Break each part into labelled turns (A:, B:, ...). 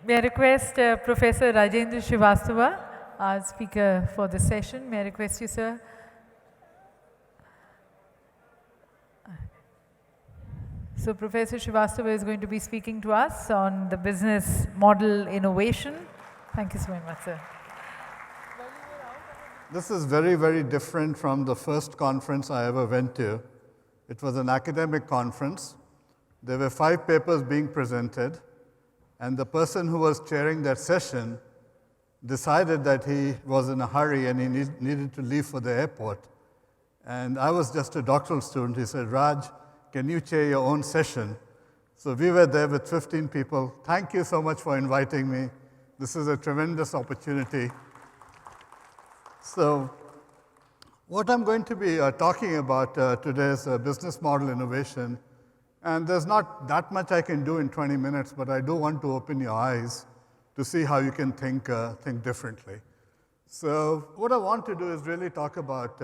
A: May I request Professor Rajendra Srivastava, our speaker for the session. May I request you, sir? So Professor Srivastava is going to be speaking to us on the business model innovation. Thank you so much, sir.
B: This is very, very different from the first conference I ever went to. It was an academic conference. There were 5 papers being presented, and the person who was chairing that session decided that he was in a hurry and he needed to leave for the airport. And I was just a doctoral student. He said, Raj, can you chair your own session? So we were there with 15 people. Thank you so much for inviting me. This is a tremendous opportunity. So what I'm going to be talking about today is business model innovation. And there's not that much I can do in 20 minutes, but I do want to open your eyes to see how you can think differently. So what I want to do is really talk about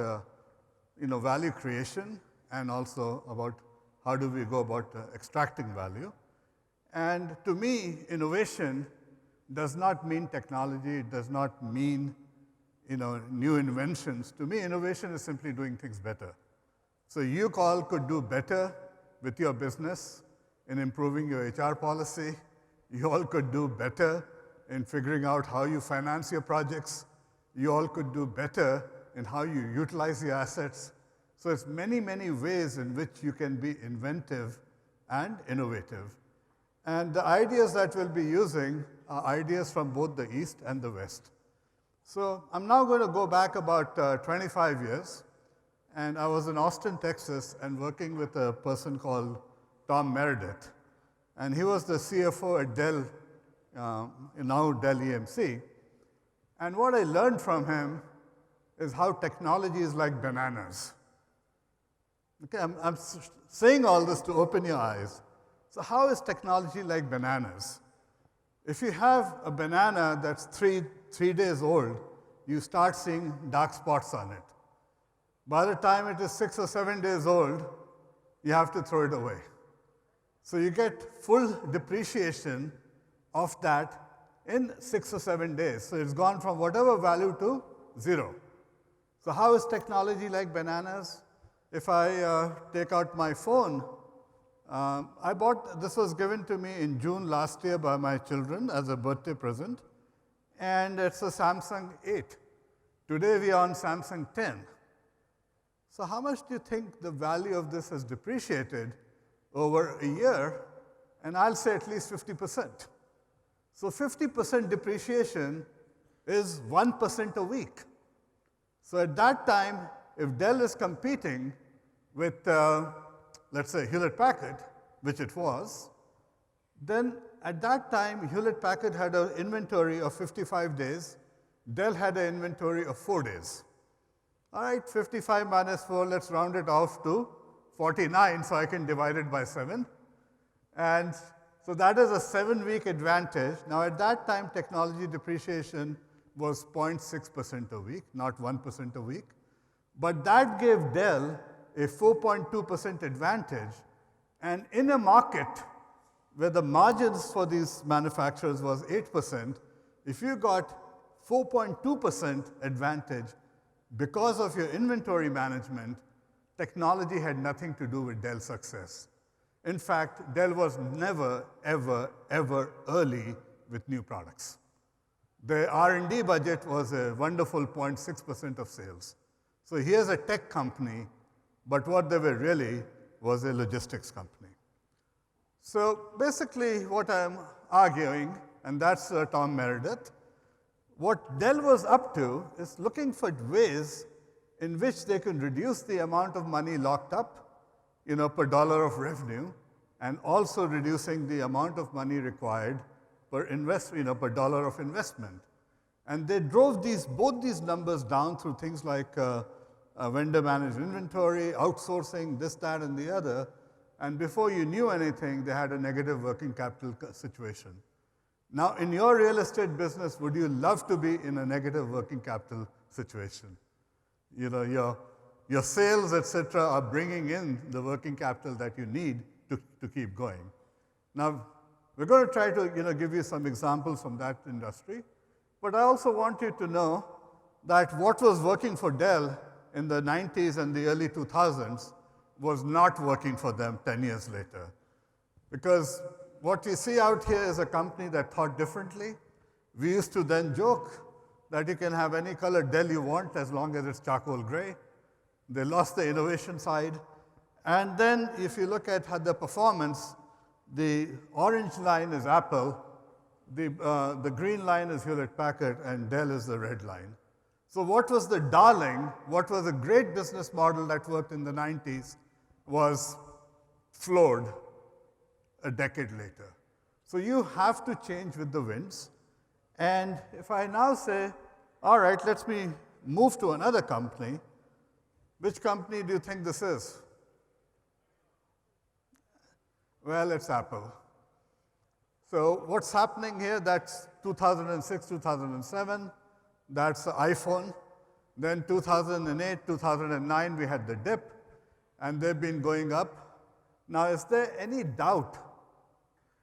B: value creation and also about how do we go about extracting value. And to me, innovation does not mean technology. It does not mean new inventions. To me, innovation is simply doing things better. So you all could do better with your business in improving your HR policy. You all could do better in figuring out how you finance your projects. You all could do better in how you utilize your assets. So it's many, many ways in which you can be inventive and innovative. And the ideas that we'll be using are ideas from both the East and the West. So I'm now going to go back about 25 years. And I was in Austin, Texas, and working with a person called Tom Meredith. And he was the CFO at Dell, now Dell EMC. And what I learned from him is how technology is like bananas. Okay, I'm saying all this to open your eyes. So how is technology like bananas? If you have a banana that's three days old, you start seeing dark spots on it. By the time it is 6 or 7 days old, you have to throw it away. So you get full depreciation of that in 6 or 7 days. So it's gone from whatever value to 0. So how is technology like bananas? If I take out my phone, this was given to me in June last year by my children as a birthday present, and it's a Samsung 8. Today we are on Samsung 10. So how much do you think the value of this has depreciated over a year? And I'll say at least 50%. So 50% depreciation is 1% a week. So at that time, if Dell is competing with, let's say, Hewlett-Packard, which it was, then at that time, Hewlett-Packard had an inventory of 55 days. Dell had an inventory of 4 days. All right, 55 minus 4, let's round it off to 49, so I can divide it by 7. And so that is a 7-week advantage. Now, at that time, technology depreciation was 0.6% a week, not 1% a week. But that gave Dell a 4.2% advantage. And in a market where the margins for these manufacturers was 8%, if you got 4.2% advantage, because of your inventory management, technology had nothing to do with Dell's success. In fact, Dell was never, ever, ever early with new products. The R&D budget was a wonderful 0.6% of sales. So here's a tech company, but what they were really was a logistics company. So basically what I'm arguing, and that's Tom Meredith, what Dell was up to is looking for ways in which they can reduce the amount of money locked up, per dollar of revenue, and also reducing the amount of money required per dollar of investment. And they drove both these numbers down through things like vendor managed inventory, outsourcing, this, that, and the other. And before you knew anything, they had a negative working capital situation. Now, in your real estate business, would you love to be in a negative working capital situation? Your sales, et cetera, are bringing in the working capital that you need to keep going. Now, we're going to try to give you some examples from that industry. But I also want you to know that what was working for Dell in the 90s and the early 2000s was not working for them 10 years later. Because what you see out here is a company that thought differently. We used to then joke that you can have any color Dell you want as long as it's charcoal gray. They lost the innovation side. And then if you look at the performance, the orange line is Apple, the green line is Hewlett-Packard, and Dell is the red line. So what was the darling, what was a great business model that worked in the 90s was floored a decade later. So you have to change with the winds. And if I now say, all right, let's me move to another company, which company do you think this is? Well, it's Apple. So what's happening here, that's 2006, 2007. That's the iPhone. Then 2008, 2009, we had the dip, and they've been going up. Now, is there any doubt?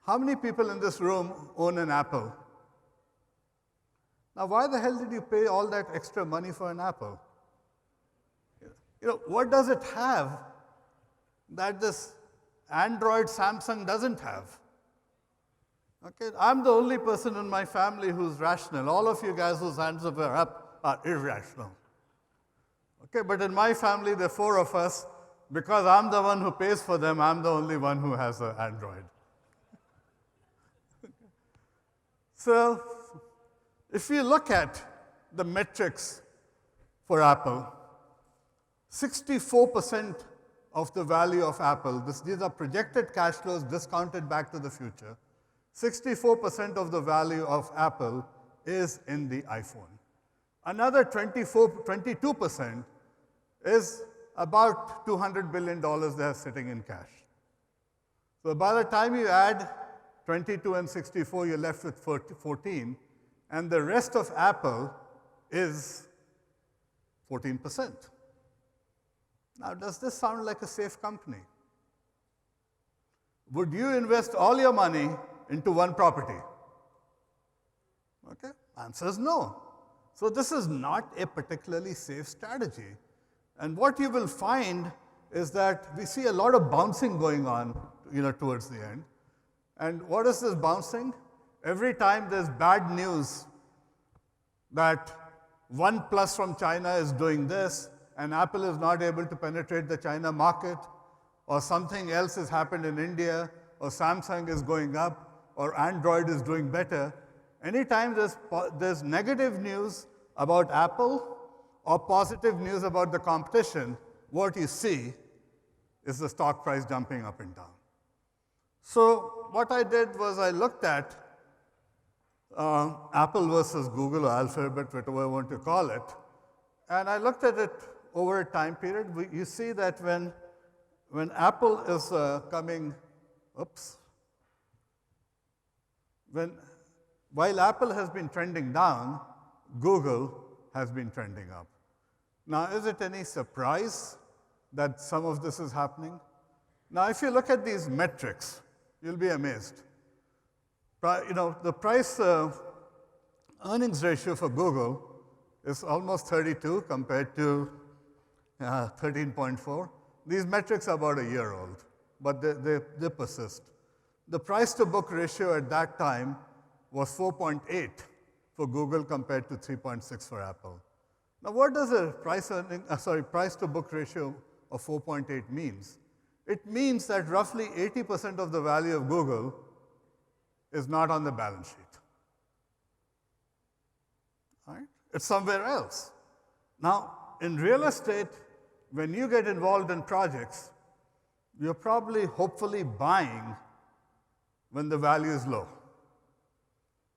B: How many people in this room own an Apple? Now, why the hell did you pay all that extra money for an Apple? What does it have that this Android Samsung doesn't have? Okay, I'm the only person in my family who's rational. All of you guys whose hands are up are irrational. Okay, but in my family, there are 4 of us. Because I'm the one who pays for them, I'm the only one who has an Android. So if you look at the metrics for Apple, 64% of the value of Apple, these are projected cash flows discounted back to the future, 64% of the value of Apple is in the iPhone. Another 22% is about $200 billion there sitting in cash. So by the time you add 22 and 64, you're left with 14, and the rest of Apple is 14%. Now, does this sound like a safe company? Would you invest all your money into one property? Okay, answer is no. So this is not a particularly safe strategy. And what you will find is that we see a lot of bouncing going on, towards the end. And what is this bouncing? Every time there's bad news that OnePlus from China is doing this, and Apple is not able to penetrate the China market, or something else has happened in India, or Samsung is going up, or Android is doing better. Anytime there's negative news about Apple or positive news about the competition, what you see is the stock price jumping up and down. So what I did was I looked at Apple versus Google or Alphabet, whatever you want to call it, and I looked at it over a time period. You see that when Apple is while Apple has been trending down, Google has been trending up. Now, is it any surprise that some of this is happening? Now, if you look at these metrics, you'll be amazed. The price earnings ratio for Google is almost 32 compared to 13.4. These metrics are about a year old, but they persist. The price to book ratio at that time was 4.8 for Google compared to 3.6 for Apple. Now, what does a price to book ratio of 4.8 means? It means that roughly 80% of the value of Google is not on the balance sheet. All right? It's somewhere else. Now, in real estate, when you get involved in projects, you're probably hopefully buying when the value is low.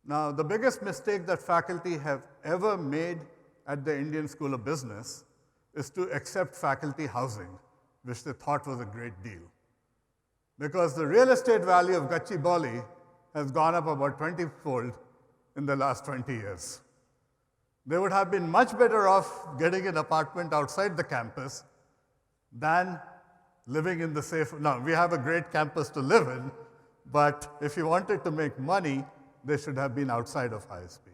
B: Now, the biggest mistake that faculty have ever made at the Indian School of Business is to accept faculty housing, which they thought was a great deal. Because the real estate value of Gachibowli has gone up about 20-fold in the last 20 years. They would have been much better off getting an apartment outside the campus than living in the safe. Now, we have a great campus to live in, but if you wanted to make money, they should have been outside of ISP.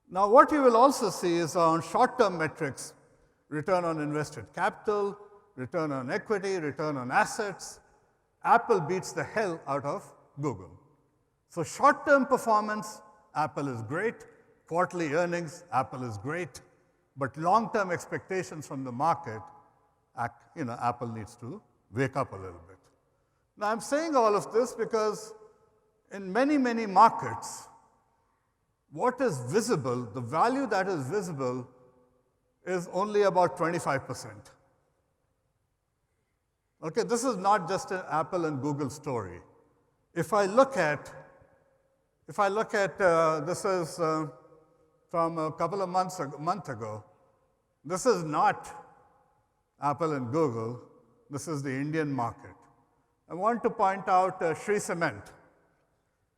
B: Now, what you will also see is on short-term metrics, return on invested capital, return on equity, return on assets, Apple beats the hell out of Google. So short-term performance, Apple is great. Quarterly earnings, Apple is great. But long-term expectations from the market, Apple needs to wake up a little bit. Now, I'm saying all of this because in many, many markets, what is visible, the value that is visible, is only about 25%. Okay, this is not just an Apple and Google story. If I look at this is from a couple of months ago, this is not Apple and Google, this is the Indian market. I want to point out Shree Cement.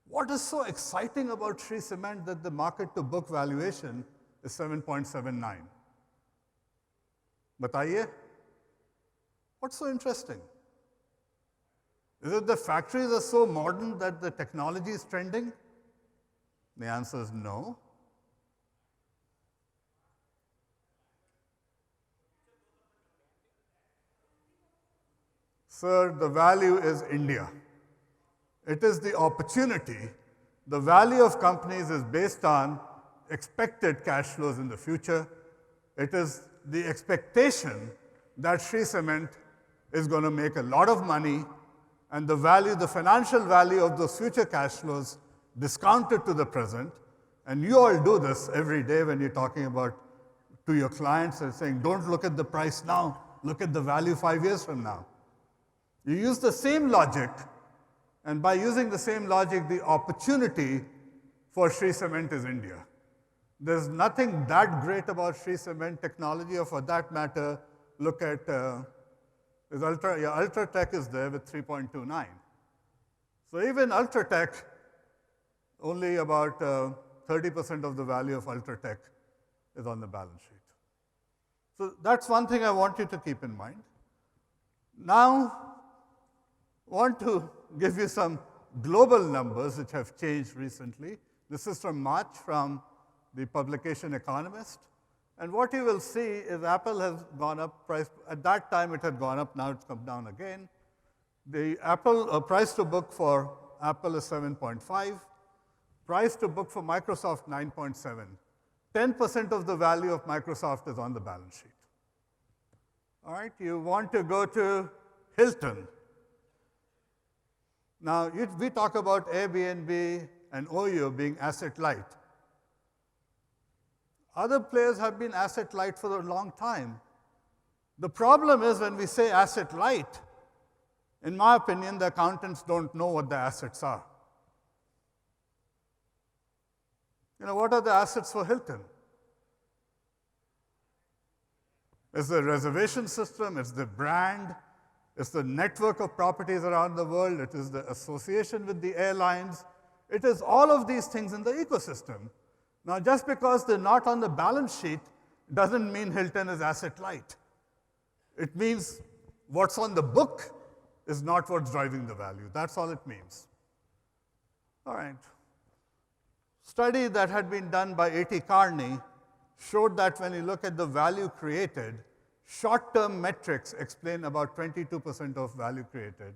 B: What is so exciting about Shree Cement that the market to book valuation is 7.79? Bataiye? What's so interesting? Is it the factories are so modern that the technology is trending? The answer is no. Sir, the value is India. It is the opportunity. The value of companies is based on expected cash flows in the future. It is the expectation that Shree Cement is going to make a lot of money, and the value, the financial value of those future cash flows discounted to the present. And you all do this every day when you're talking about to your clients and saying, don't look at the price now, look at the value 5 years from now. You use the same logic, and by using the same logic, the opportunity for Shree Cement is India. There's nothing that great about Shree Cement technology, or for that matter, look at Ultratech is there with 3.29. So even Ultratech, only about 30% of the value of Ultratech is on the balance sheet. So that's one thing I want you to keep in mind. Now, I want to give you some global numbers which have changed recently. This is from March from the publication Economist. And what you will see is Apple has gone up price. At that time, it had gone up. Now it's come down again. The Apple price to book for Apple is 7.5. Price to book for Microsoft, 9.7. 10% of the value of Microsoft is on the balance sheet. All right, you want to go to Hilton. Now, we talk about Airbnb and OYO being asset light. Other players have been asset light for a long time. The problem is when we say asset light, in my opinion, the accountants don't know what the assets are. What are the assets for Hilton? It's the reservation system, it's the brand, it's the network of properties around the world, it is the association with the airlines. It is all of these things in the ecosystem. Now, just because they're not on the balance sheet doesn't mean Hilton is asset light. It means what's on the book is not what's driving the value. That's all it means. All right. Study that had been done by A.T. Kearney showed that when you look at the value created, short-term metrics explain about 22% of value created.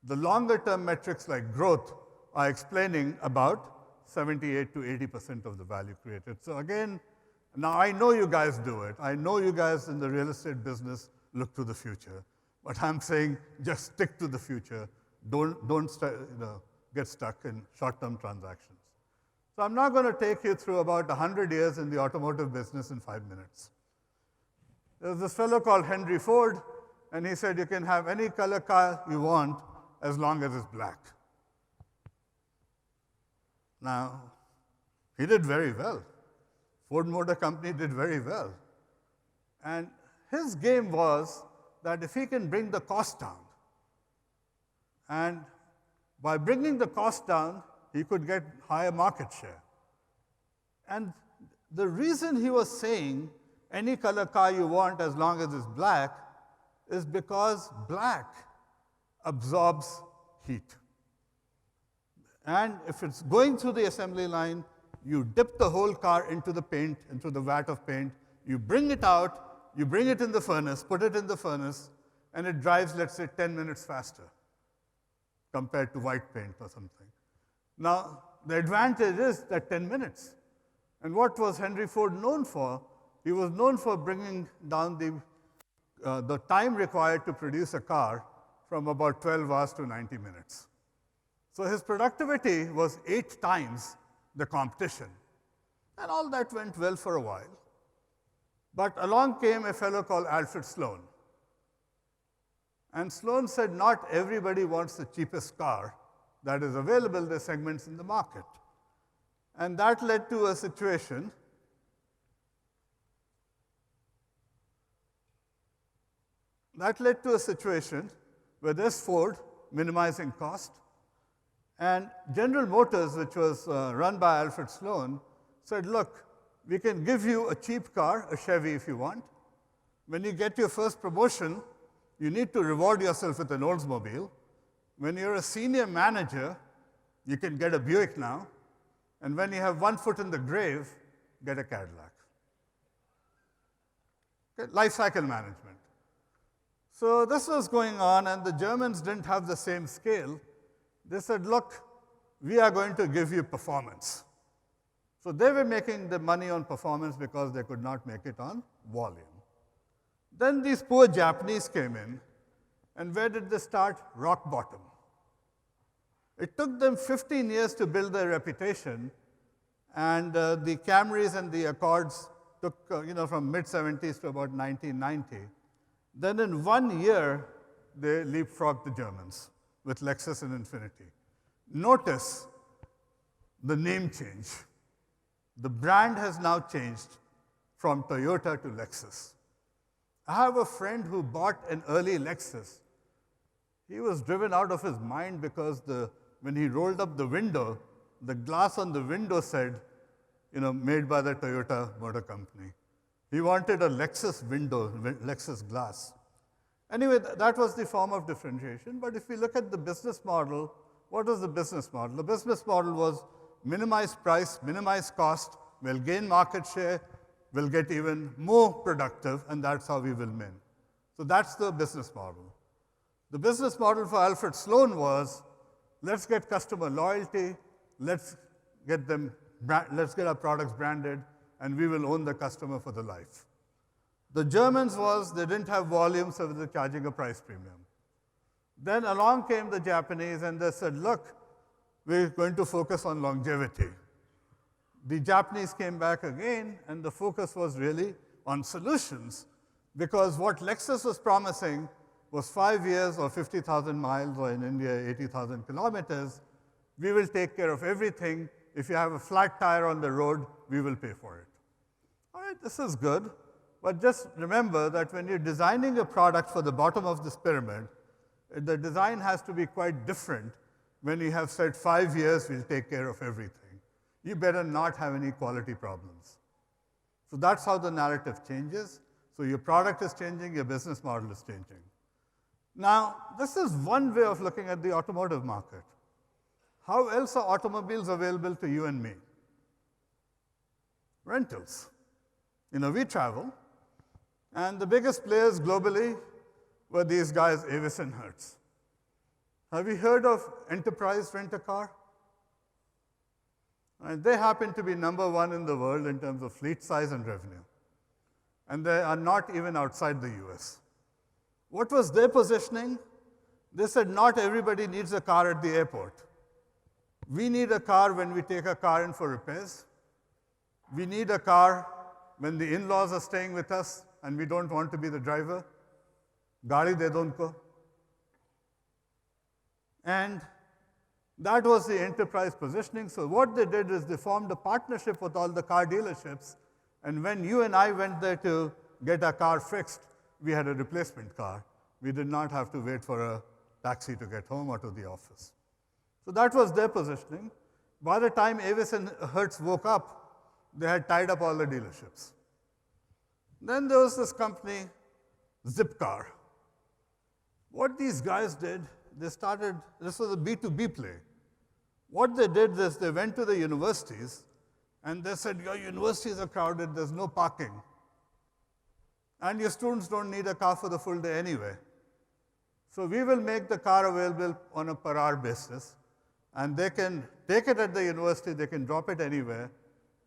B: The longer-term metrics like growth are explaining about 78 to 80% of the value created. So again, now I know you guys do it. I know you guys in the real estate business look to the future. But I'm saying just stick to the future. Don't get stuck in short-term transactions. So I'm now going to take you through about 100 years in the automotive business in 5 minutes. There's this fellow called Henry Ford, and he said you can have any color car you want as long as it's black. Now, he did very well. Ford Motor Company did very well. And his game was that if he can bring the cost down, and by bringing the cost down, he could get higher market share. And the reason he was saying any color car you want as long as it's black is because black absorbs heat. And if it's going through the assembly line, you dip the whole car into the paint, into the vat of paint, you bring it out, you bring it in the furnace, put it in the furnace, and it drives, let's say, 10 minutes faster compared to white paint or something. Now, the advantage is that 10 minutes. And what was Henry Ford known for? He was known for bringing down the time required to produce a car from about 12 hours to 90 minutes. So his productivity was 8 times the competition. And all that went well for a while. But along came a fellow called Alfred Sloan. And Sloan said, not everybody wants the cheapest car that is available. There are segments in the market. And that led to a situation where there's Ford minimizing cost, and General Motors, which was run by Alfred Sloan, said, look, we can give you a cheap car, a Chevy if you want. When you get your first promotion, you need to reward yourself with an Oldsmobile. When you're a senior manager, you can get a Buick now. And when you have one foot in the grave, get a Cadillac. Okay, life cycle management. So this was going on, and the Germans didn't have the same scale. They said, look, we are going to give you performance. So they were making the money on performance because they could not make it on volume. Then these poor Japanese came in, and where did they start? Rock bottom. It took them 15 years to build their reputation, and the Camrys and the Accords took from mid-70s to about 1990. Then in 1 year, they leapfrogged the Germans with Lexus and Infiniti. Notice the name change. The brand has now changed from Toyota to Lexus. I have a friend who bought an early Lexus. He was driven out of his mind because when he rolled up the window, the glass on the window said, made by the Toyota Motor Company. He wanted a Lexus window, Lexus glass. Anyway, that was the form of differentiation. But if we look at the business model, what was the business model? The business model was minimize price, minimize cost, we'll gain market share, we'll get even more productive, and that's how we will win. So that's the business model. The business model for Alfred Sloan was, let's get customer loyalty, let's get our products branded, and we will own the customer for the life. The Germans was, they didn't have volume, so they were charging a price premium. Then along came the Japanese, and they said, look, we're going to focus on longevity. The Japanese came back again, and the focus was really on solutions, because what Lexus was promising was 5 years or 50,000 miles, or in India, 80,000 kilometers. We will take care of everything. If you have a flat tire on the road, we will pay for it. All right, this is good, but just remember that when you're designing a product for the bottom of this pyramid, the design has to be quite different when you have said 5 years, we'll take care of everything. You better not have any quality problems. So that's how the narrative changes. So your product is changing, your business model is changing. Now, this is one way of looking at the automotive market. How else are automobiles available to you and me? Rentals. We travel, and the biggest players globally were these guys, Avis and Hertz. Have you heard of Enterprise Rent-A-Car? They happen to be #1 in the world in terms of fleet size and revenue. And they are not even outside the US. What was their positioning? They said, not everybody needs a car at the airport. We need a car when we take a car in for repairs. We need a car when the in-laws are staying with us and we don't want to be the driver. Gaadi de do unko. And that was the enterprise positioning. So what they did is they formed a partnership with all the car dealerships. And when you and I went there to get our car fixed, we had a replacement car. We did not have to wait for a taxi to get home or to the office. So that was their positioning. By the time Avis and Hertz woke up, they had tied up all the dealerships. Then there was this company, Zipcar. What these guys did, they started, this was a B2B play. What they did is they went to the universities and they said, your universities are crowded, there's no parking. And your students don't need a car for the full day anyway. So we will make the car available on a per hour basis, and they can take it at the university, they can drop it anywhere.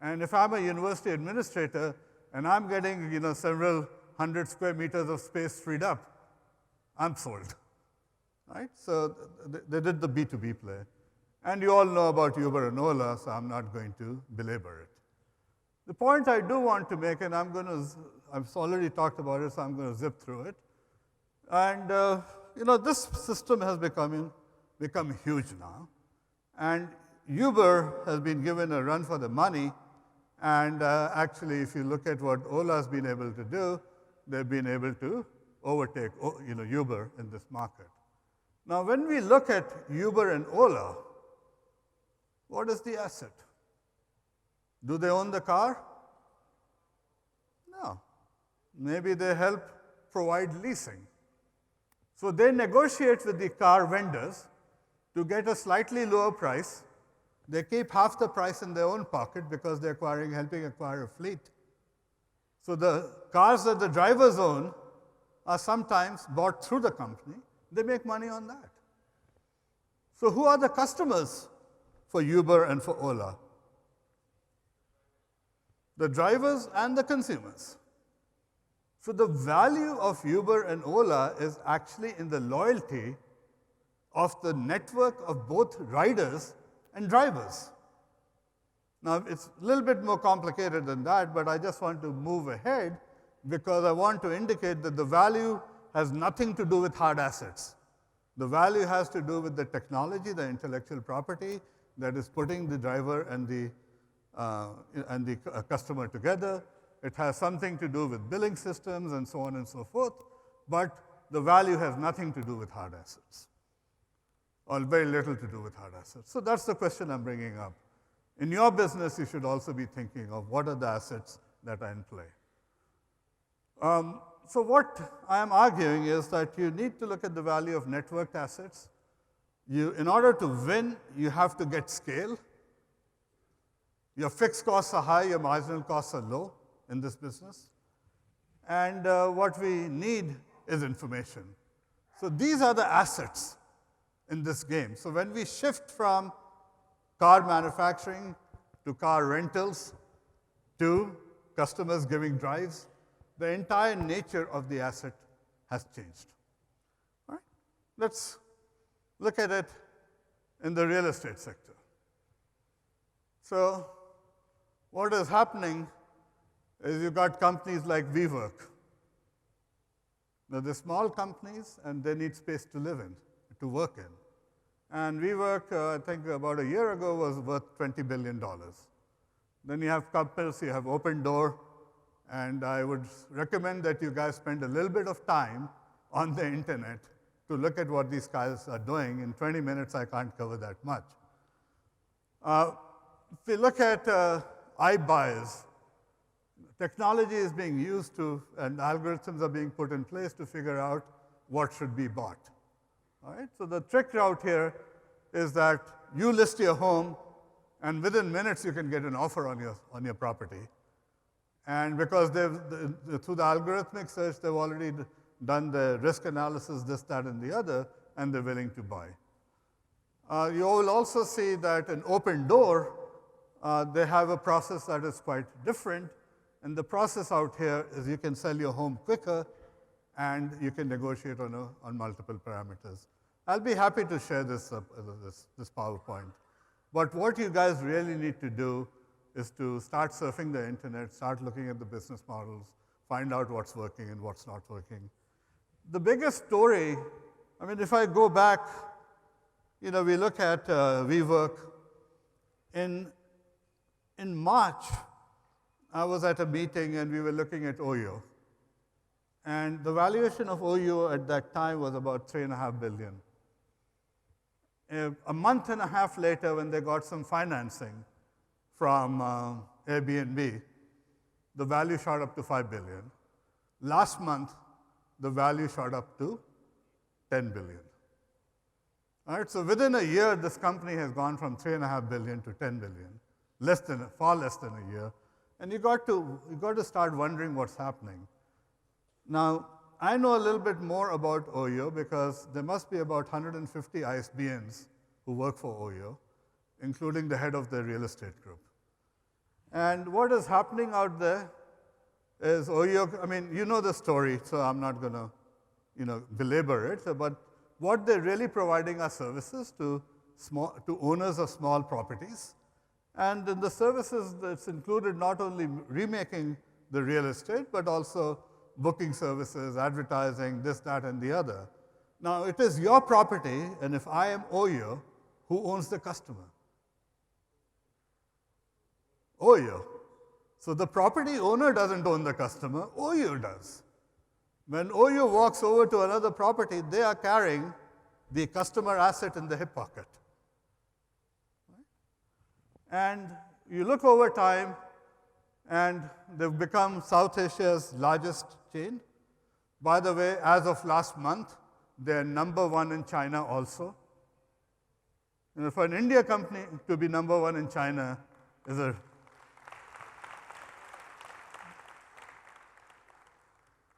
B: And if I'm a university administrator and I'm getting several hundred square meters of space freed up, I'm sold. Right? So they did the B2B play. And you all know about Uber and Ola, so I'm not going to belabor it. The point I do want to make, and I've already talked about it, so I'm going to zip through it. And this system has become huge now. And Uber has been given a run for the money. And actually, if you look at what Ola has been able to do, they've been able to overtake Uber in this market. Now, when we look at Uber and Ola, what is the asset? Do they own the car? No. Maybe they help provide leasing. So they negotiate with the car vendors to get a slightly lower price. They keep half the price in their own pocket because they're helping acquire a fleet. So the cars that the drivers own are sometimes bought through the company. They make money on that. So who are the customers for Uber and for Ola? The drivers and the consumers. So the value of Uber and Ola is actually in the loyalty of the network of both riders and drivers. Now, it's a little bit more complicated than that, but I just want to move ahead because I want to indicate that the value has nothing to do with hard assets. The value has to do with the technology, the intellectual property that is putting the driver and the customer together. It has something to do with billing systems and so on and so forth, but the value has nothing to do with hard assets, or very little to do with hard assets. So that's the question I'm bringing up. In your business, you should also be thinking of what are the assets that are in play. So what I am arguing is that you need to look at the value of networked assets. In order to win, you have to get scale. Your fixed costs are high, your marginal costs are low in this business. And what we need is information. So these are the assets in this game. So when we shift from car manufacturing to car rentals to customers giving drives, the entire nature of the asset has changed. All right? Let's look at it in the real estate sector. So what is happening is you've got companies like WeWork. Now, they're small companies, and they need space to live in, to work in. And WeWork, I think about a year ago, was worth $20 billion. Then you have companies, you have Open Door, and I would recommend that you guys spend a little bit of time on the internet to look at what these guys are doing. In 20 minutes, I can't cover that much. If we look at iBuyers, technology is being used and algorithms are being put in place to figure out what should be bought. All right? So the trick out here is that you list your home, and within minutes you can get an offer on your property. And because through the algorithmic search, they've already done the risk analysis, this, that, and the other, and they're willing to buy. You will also see that in Open Door, they have a process that is quite different. And the process out here is you can sell your home quicker, and you can negotiate on multiple parameters. I'll be happy to share this PowerPoint. But what you guys really need to do is to start surfing the internet, start looking at the business models, find out what's working and what's not working. The biggest story, I mean, if I go back, we look at WeWork. In March, I was at a meeting and we were looking at OYO. And the valuation of OYO at that time was about $3.5 billion. A month and a half later, when they got some financing from Airbnb, the value shot up to $5 billion. Last month, the value shot up to $10 billion. All right, so within a year, this company has gone from 3.5 billion to 10 billion, far less than a year. And you got to start wondering what's happening. Now, I know a little bit more about OYO because there must be about 150 ISBNs who work for OYO, including the head of the real estate group. And what is happening out there is OYO, I mean, you know the story, so I'm not going to belabor it, but what they're really providing are services to owners of small properties. And in the services, that's included not only remaking the real estate, but also booking services, advertising, this, that, and the other. Now, it is your property, and if I am OYO, who owns the customer? OYO. So the property owner doesn't own the customer, OYO does. When OYO walks over to another property, they are carrying the customer asset in the hip pocket. And you look over time, and they've become South Asia's largest chain. By the way, as of last month, they're #1 in China also. And for an India company to be #1 in China is a...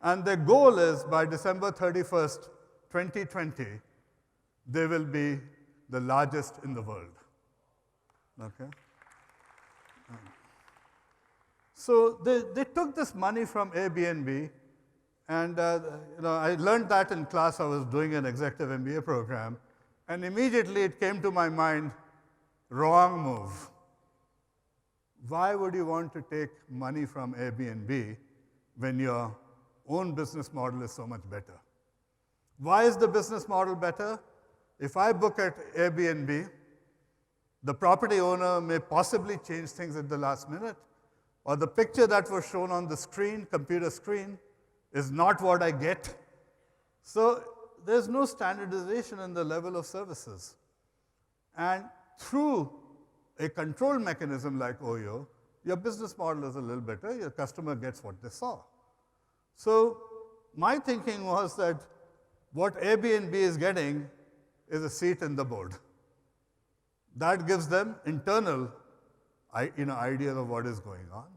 B: And their goal is by December 31st, 2020, they will be the largest in the world. Okay? So they took this money from Airbnb, and I learned that in class. I was doing an executive MBA program, and immediately it came to my mind, wrong move. Why would you want to take money from Airbnb when your own business model is so much better? Why is the business model better? If I book at Airbnb, the property owner may possibly change things at the last minute, or the picture that was shown on the screen, computer screen, is not what I get. So there's no standardization in the level of services. And through a control mechanism like OYO, your business model is a little better, your customer gets what they saw. So my thinking was that what Airbnb is getting is a seat in the board. That gives them internal ideas of what is going on.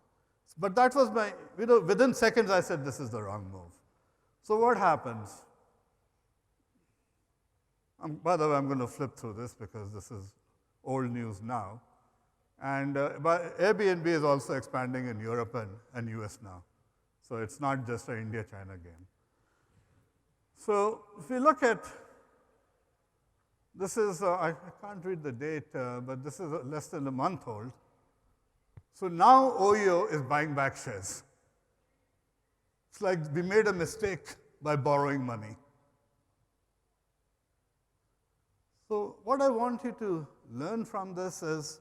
B: But that was my, within seconds I said, this is the wrong move. So what happens? By the way, I'm going to flip through this because this is old news now. And Airbnb is also expanding in Europe and US now. So it's not just an India-China game. So if you look at, this is, I can't read the date, but this is less than a month old. So now OYO is buying back shares. It's like we made a mistake by borrowing money. So what I want you to learn from this is,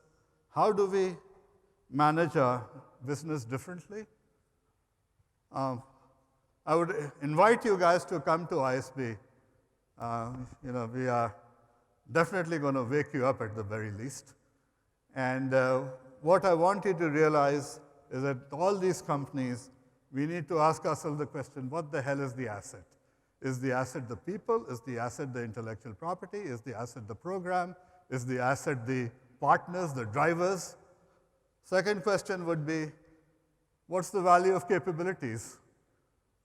B: how do we manage our business differently? I would invite you guys to come to ISB. We are definitely going to wake you up at the very least. And what I want you to realize is that all these companies, we need to ask ourselves the question, what the hell is the asset? Is the asset the people? Is the asset the intellectual property? Is the asset the program? Is the asset the partners, the drivers? Second question would be, what's the value of capabilities?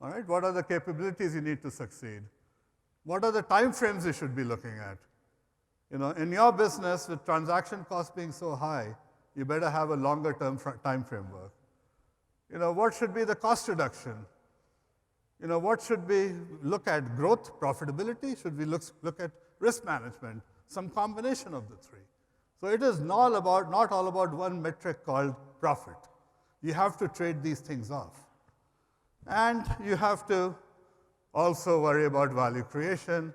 B: All right, what are the capabilities you need to succeed? What are the time frames you should be looking at? In your business, with transaction costs being so high, you better have a longer term time framework. What should be the cost reduction? What should we look at? Growth, profitability? Should we look at risk management? Some combination of the three. So it is not all about one metric called profit. You have to trade these things off. And you have to also worry about value creation,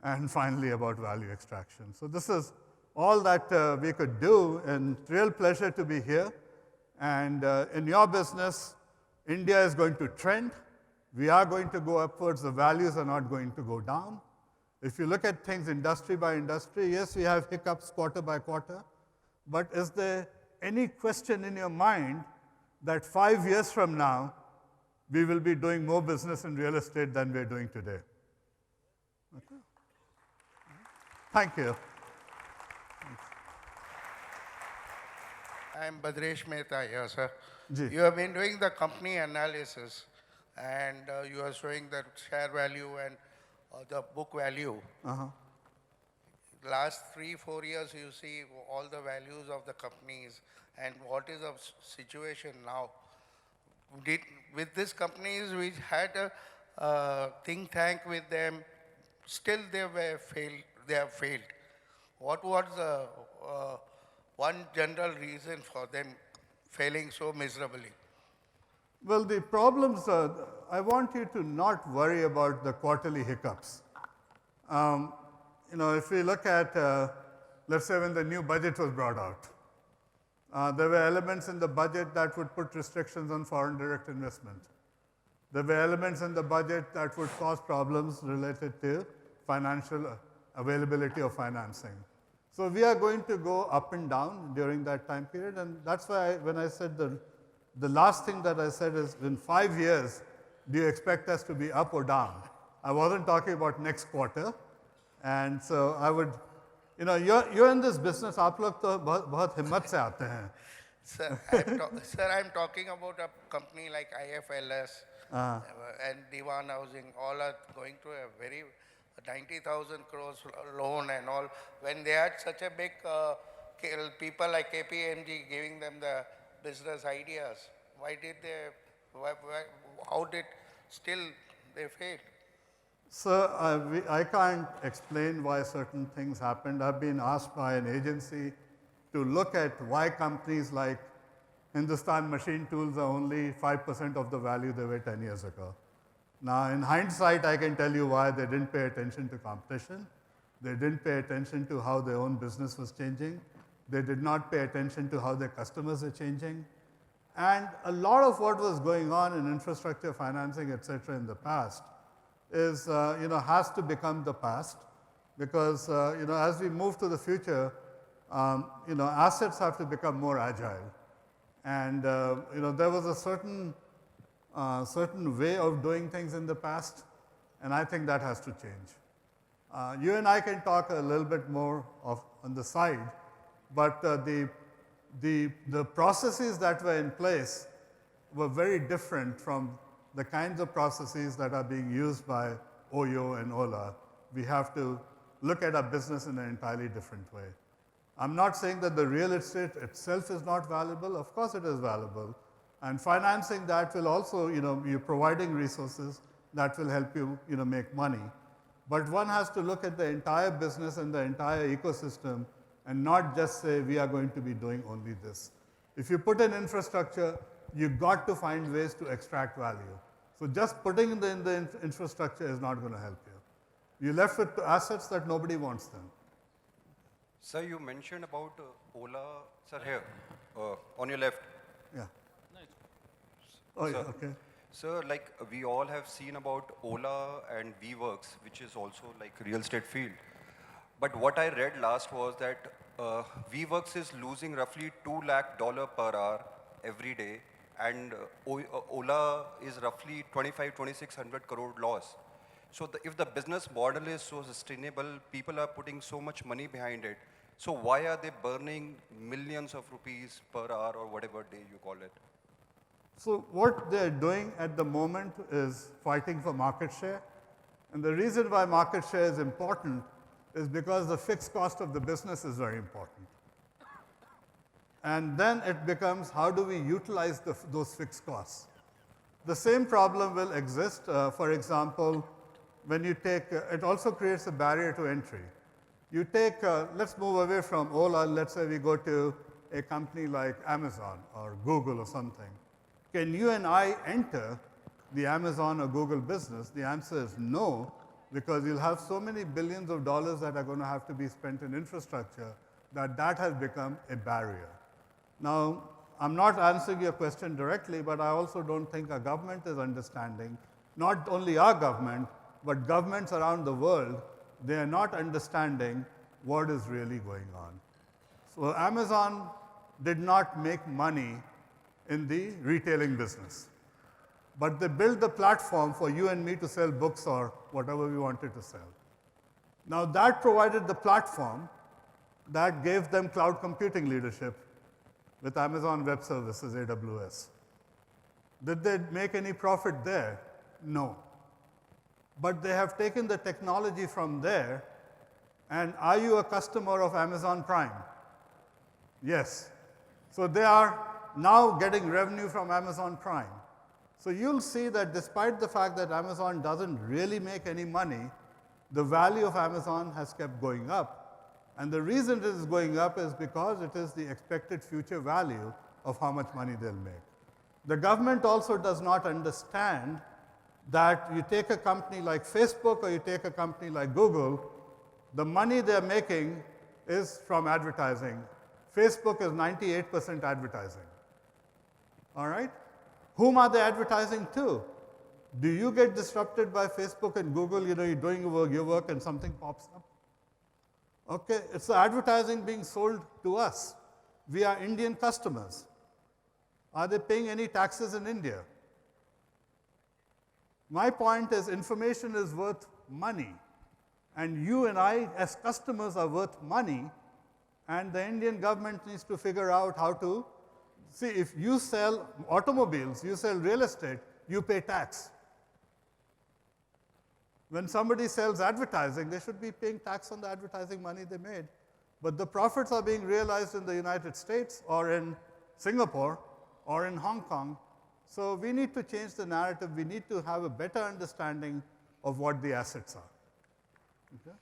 B: and finally about value extraction. So this is all that we could do, and real pleasure to be here. And in your business, India is going to trend. We are going to go upwards. The values are not going to go down. If you look at things industry by industry, yes, we have hiccups quarter by quarter, but is there any question in your mind that 5 years from now, we will be doing more business in real estate than we're doing today? Okay. Thank you.
C: I am Badresh Mehta here, sir.
B: Ji.
C: You have been doing the company analysis and you are showing the share value and the book value. Last 3-4 years, you see all the values of the companies and what is the situation now. With these companies, we had a think tank with them. Still, they have failed. What was the one general reason for them failing so miserably?
B: Well, the problems, I want you to not worry about the quarterly hiccups. If we look at, let's say when the new budget was brought out, there were elements in the budget that would put restrictions on foreign direct investment. There were elements in the budget that would cause problems related to financial availability of financing. So we are going to go up and down during that time period, and that's why when I said the last thing that I said is, in 5 years, do you expect us to be up or down? I wasn't talking about next quarter. And so I would, you're in this business, आप लोग तो बहुत हिम्मत से आते हैं.
C: Sir, I'm talking about a company like IFLS and Diwan Housing. All are going to a very 90,000 crores loan and all. When they had such a big people like KPMG giving them the business ideas, how did still they fail?
B: So I can't explain why certain things happened. I've been asked by an agency to look at why companies like Hindustan Machine Tools are only 5% of the value they were 10 years ago. Now, in hindsight, I can tell you why. They didn't pay attention to competition. They didn't pay attention to how their own business was changing. They did not pay attention to how their customers are changing. And a lot of what was going on in infrastructure financing, et cetera, in the past is, has to become the past, because, as we move to the future, assets have to become more agile. And, there was a certain way of doing things in the past, and I think that has to change. You and I can talk a little bit more on the side, but the processes that were in place were very different from the kinds of processes that are being used by OYO and Ola. We have to look at our business in an entirely different way. I'm not saying that the real estate itself is not valuable. Of course it is valuable. And financing that will also, you're providing resources that will help you, make money. But one has to look at the entire business and the entire ecosystem and not just say we are going to be doing only this. If you put in infrastructure, you've got to find ways to extract value. So just putting in the infrastructure is not going to help you. You're left with assets that nobody wants them.
D: Sir, you mentioned about Ola, sir, here, on your left.
B: Yeah. Oh, yeah,
D: Sir,
B: okay.
D: Sir, like we all have seen about Ola and WeWorks, which is also like real estate field. But what I read last was that WeWorks is losing roughly $2 lakh per hour every day, and Ola is roughly 2,600 crore loss. So if the business model is so sustainable, people are putting so much money behind it, so why are they burning millions of rupees per hour or whatever day you call it?
B: So what they're doing at the moment is fighting for market share. And the reason why market share is important is because the fixed cost of the business is very important. And then it becomes, how do we utilize those fixed costs? The same problem will exist, for example, when you take, it also creates a barrier to entry. You take, let's move away from Ola, let's say we go to a company like Amazon or Google or something. Can you and I enter the Amazon or Google business? The answer is no, because you'll have so many billions of dollars that are going to have to be spent in infrastructure that has become a barrier. Now, I'm not answering your question directly, but I also don't think our government is understanding, not only our government, but governments around the world, they are not understanding what is really going on. So Amazon did not make money in the retailing business, but they built the platform for you and me to sell books or whatever we wanted to sell. Now that provided the platform that gave them cloud computing leadership with Amazon Web Services, AWS. Did they make any profit there? No. But they have taken the technology from there, and are you a customer of Amazon Prime? Yes. So they are now getting revenue from Amazon Prime. So you'll see that despite the fact that Amazon doesn't really make any money, the value of Amazon has kept going up. And the reason it is going up is because it is the expected future value of how much money they'll make. The government also does not understand that you take a company like Facebook or you take a company like Google, the money they're making is from advertising. Facebook is 98% advertising. All right? Whom are they advertising to? Do you get disrupted by Facebook and Google? You know, you're doing your work and something pops up. Okay, it's the advertising being sold to us. We are Indian customers. Are they paying any taxes in India? My point is information is worth money. And you and I as customers are worth money. And the Indian government needs to figure out how to see, if you sell automobiles, you sell real estate, you pay tax. When somebody sells advertising, they should be paying tax on the advertising money they made. But the profits are being realized in the United States or in Singapore or in Hong Kong. So we need to change the narrative. We need to have a better understanding of what the assets are. Okay?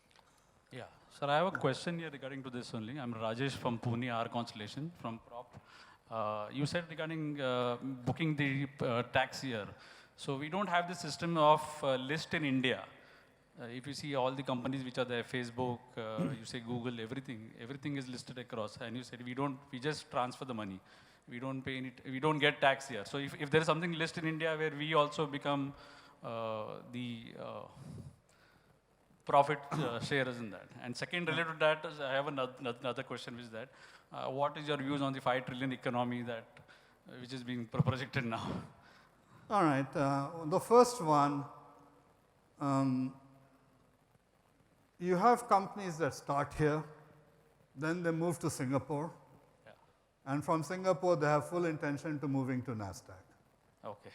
E: Yeah. Sir, I have a question here regarding to this only. I'm Rajesh from Pune, R Constellation, from Prop. You said regarding booking the tax year. So we don't have the system of list in India. If you see all the companies which are there, Facebook, you say Google, everything is listed across. And you said we just transfer the money. We don't pay any, we don't get tax here. So if there is something listed in India where we also become the profit sharers in that. And second, related to that, I have another question, which is that, what is your views on the 5 trillion economy that, which is being projected now?
B: All right. The first one, you have companies that start here, then they move to Singapore, and from Singapore they have full intention to moving to NASDAQ.
E: Okay.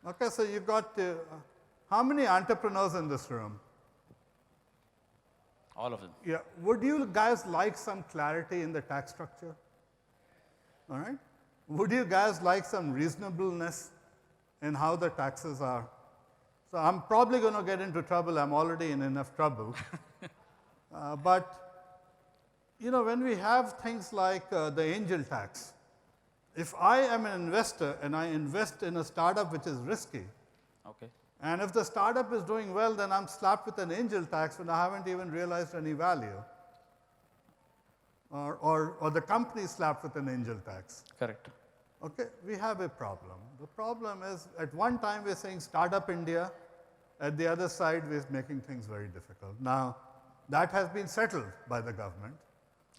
B: Okay, so you've got, how many entrepreneurs in this room?
E: All of them.
B: Yeah. Would you guys like some clarity in the tax structure? All right. Would you guys like some reasonableness in how the taxes are? So I'm probably going to get into trouble. I'm already in enough trouble. But you know, when we have things like the angel tax, if I am an investor and I invest in a startup which is risky,
E: okay,
B: and if the startup is doing well, then I'm slapped with an angel tax when I haven't even realized any value. Or the company is slapped with an angel tax.
E: correct.
B: Okay, we have a problem. The problem is, at one time we're saying Startup India, at the other side we're making things very difficult. Now, that has been settled by the government.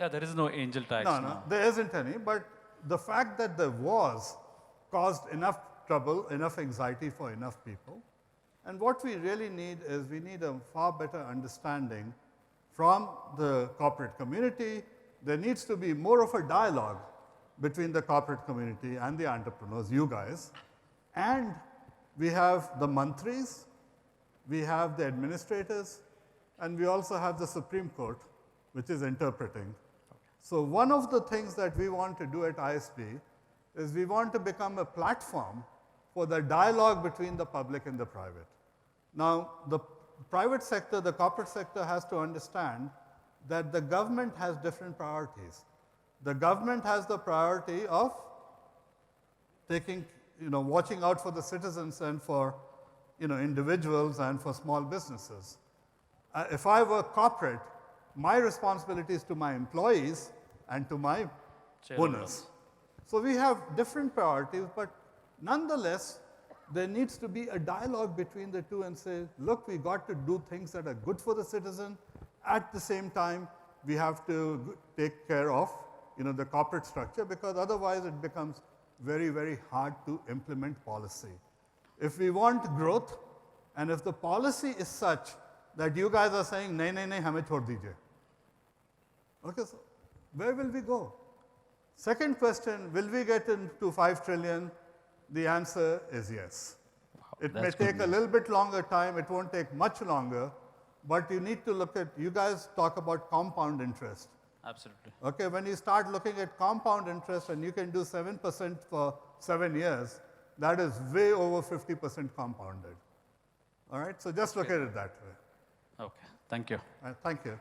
E: Yeah, there is no angel tax
B: No,
E: now.
B: there isn't any, but the fact that there was caused enough trouble, enough anxiety for enough people. And what we really need is we need a far better understanding from the corporate community. There needs to be more of a dialogue between the corporate community and the entrepreneurs, you guys. And we have the mantris, we have the administrators, and we also have the Supreme Court, which is interpreting. So one of the things that we want to do at ISB is we want to become a platform for the dialogue between the public and the private. Now, the private sector, the corporate sector has to understand that the government has different priorities. The government has the priority of taking, watching out for the citizens and for, individuals and for small businesses. If I were corporate, my responsibility is to my employees and to my owners. So we have different priorities, but nonetheless, there needs to be a dialogue between the two and say, look, we got to do things that are good for the citizen. At the same time, we have to take care of the corporate structure, because otherwise it becomes very, very hard to implement policy. If we want growth, and if the policy is such that you guys are saying, nahi, nahi, nahi, hame chhod dijiye. Okay, so where will we go? Second question, will we get into 5 trillion? The answer is yes. It may take a little bit longer time, it won't take much longer, but you need to look at, you guys talk about compound interest.
E: Absolutely.
B: Okay, when you start looking at compound interest and you can do 7% for 7 years, that is way over 50% compounded. All right, so just look at it that way.
E: Okay, thank you.
B: Thank you.